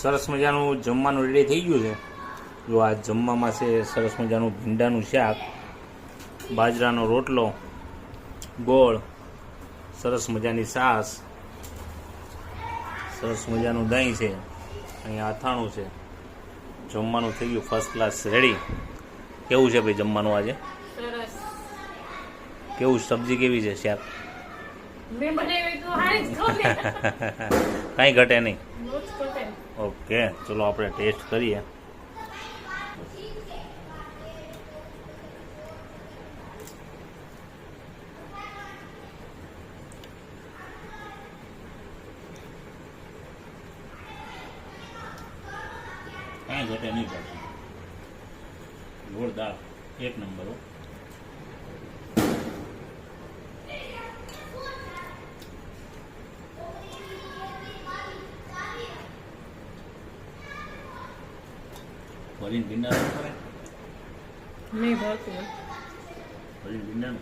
સરસ મજાનું જમવાનું રેડી થઈ ગયું છે। જો આ જમવામાં છે સરસ મજાનું ભીંડાનું શાક, બાજરાનો રોટલો, ગોળ, સરસ મજાની છાશ, સરસ મજાનું દહીં છે, અહીંયા અથાણું છે। જમવાનું થઈ ગયું ફર્સ્ટ ક્લાસ રેડી। કેવું છે ભાઈ જમવાનું આજે? સરસ। કેવું સબ્જી કેવી છે, શાક? મેં બનાવી તો હારી જ ખાવ ને। કાંઈ ઘટે નહીં। રોજ કરતે। ઓકે, ચલો આપણે ટેસ્ટ કરીએ। કાંઈ ઘટે નહીં પાછું, જોરદાર, એક નંબર હો। ભરીને ભીંડા કરે, નહીં ભાવતું ભરીને ભીંડા